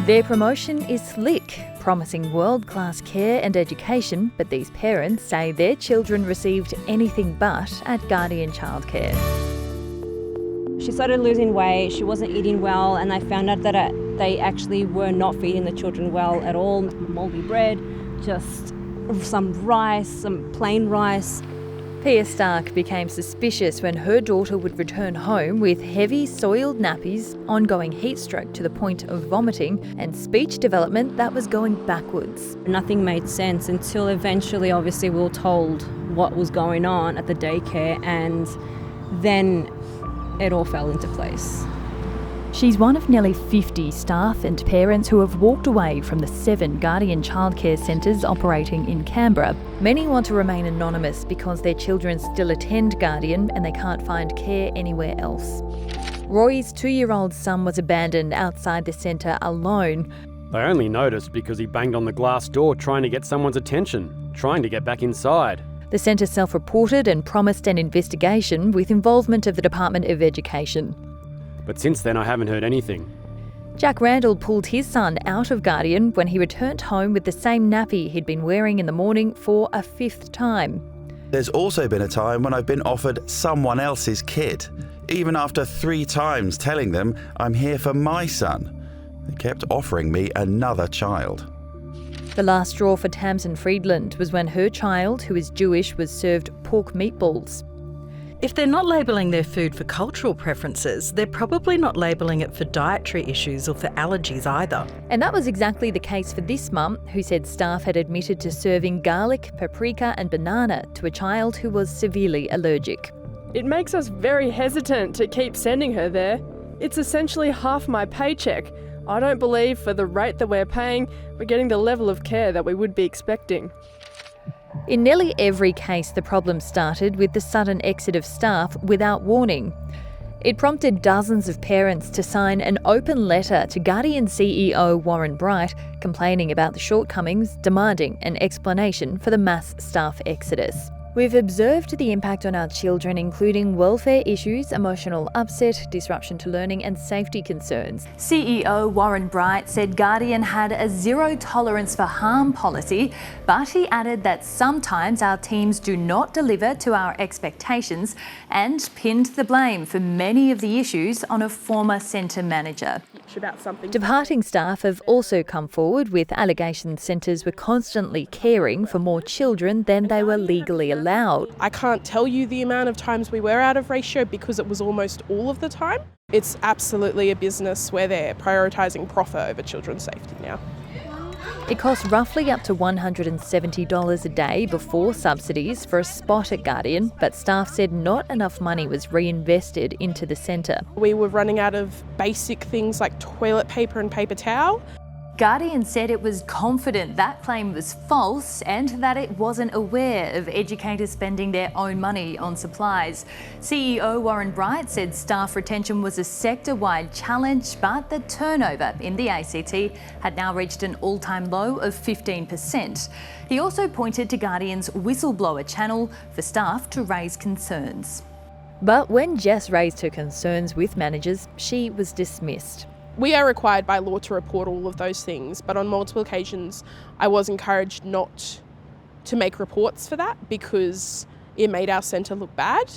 Their promotion is slick, promising world-class care and education, but these parents say their children received anything but at Guardian childcare. She started losing weight, she wasn't eating well, and I found out that they actually were not feeding the children well at all. Mouldy bread, just some rice, some plain rice. Pia Stark became suspicious when her daughter would return home with heavy soiled nappies, ongoing heat stroke to the point of vomiting, and speech development that was going backwards. Nothing made sense until eventually, obviously, we were told what was going on at the daycare, and then it all fell into place. She's one of nearly 50 staff and parents who have walked away from the 7 Guardian childcare centres operating in Canberra. Many want to remain anonymous because their children still attend Guardian and they can't find care anywhere else. Roy's 2-year-old son was abandoned outside the centre alone. They only noticed because he banged on the glass door trying to get someone's attention, trying to get back inside. The centre self-reported and promised an investigation with involvement of the Department of Education. But since then I haven't heard anything. Jack Randall pulled his son out of Guardian when he returned home with the same nappy he'd been wearing in the morning for a 5th time. There's also been a time when I've been offered someone else's kid, even after 3 times telling them I'm here for my son. They kept offering me another child. The last straw for Tamsin Friedland was when her child, who is Jewish, was served pork meatballs. If they're not labelling their food for cultural preferences, they're probably not labelling it for dietary issues or for allergies either. And that was exactly the case for this mum, who said staff had admitted to serving garlic, paprika and banana to a child who was severely allergic. It makes us very hesitant to keep sending her there. It's essentially half my paycheck. I don't believe for the rate that we're paying, we're getting the level of care that we would be expecting. In nearly every case, the problem started with the sudden exit of staff without warning. It prompted dozens of parents to sign an open letter to Guardian CEO Warren Bright, complaining about the shortcomings, demanding an explanation for the mass staff exodus. We've observed the impact on our children, including welfare issues, emotional upset, disruption to learning and safety concerns. CEO Warren Bright said Guardian had a zero tolerance for harm policy, but he added that sometimes our teams do not deliver to our expectations and pinned the blame for many of the issues on a former centre manager. Departing staff have also come forward with allegations centres were constantly caring for more children than they were legally allowed. I can't tell you the amount of times we were out of ratio because it was almost all of the time. It's absolutely a business where they're prioritising profit over children's safety now. It costs roughly up to $170 a day before subsidies for a spot at Guardian, but staff said not enough money was reinvested into the centre. We were running out of basic things like toilet paper and paper towel. Guardian said it was confident that claim was false and that it wasn't aware of educators spending their own money on supplies. CEO Warren Bright said staff retention was a sector-wide challenge, but the turnover in the ACT had now reached an all-time low of 15%. He also pointed to Guardian's whistleblower channel for staff to raise concerns. But when Jess raised her concerns with managers, she was dismissed. We are required by law to report all of those things, but on multiple occasions I was encouraged not to make reports for that because it made our centre look bad.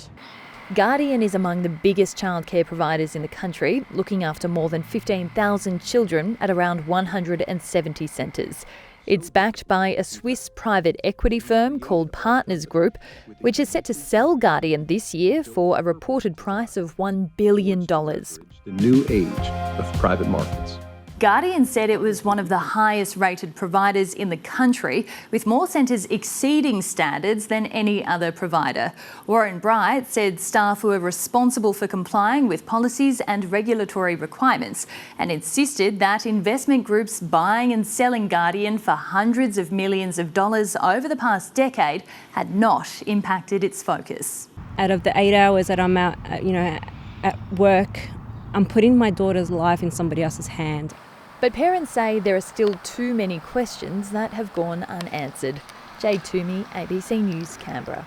Guardian is among the biggest childcare providers in the country, looking after more than 15,000 children at around 170 centres. It's backed by a Swiss private equity firm called Partners Group, which is set to sell Guardian this year for a reported price of $1 billion. The new age of private markets. Guardian said it was one of the highest rated providers in the country, with more centres exceeding standards than any other provider. Warren Bright said staff were responsible for complying with policies and regulatory requirements and insisted that investment groups buying and selling Guardian for hundreds of millions of dollars over the past decade had not impacted its focus. Out of the 8 hours that I'm out, at work, I'm putting my daughter's life in somebody else's hand. But parents say there are still too many questions that have gone unanswered. Jade Toomey, ABC News, Canberra.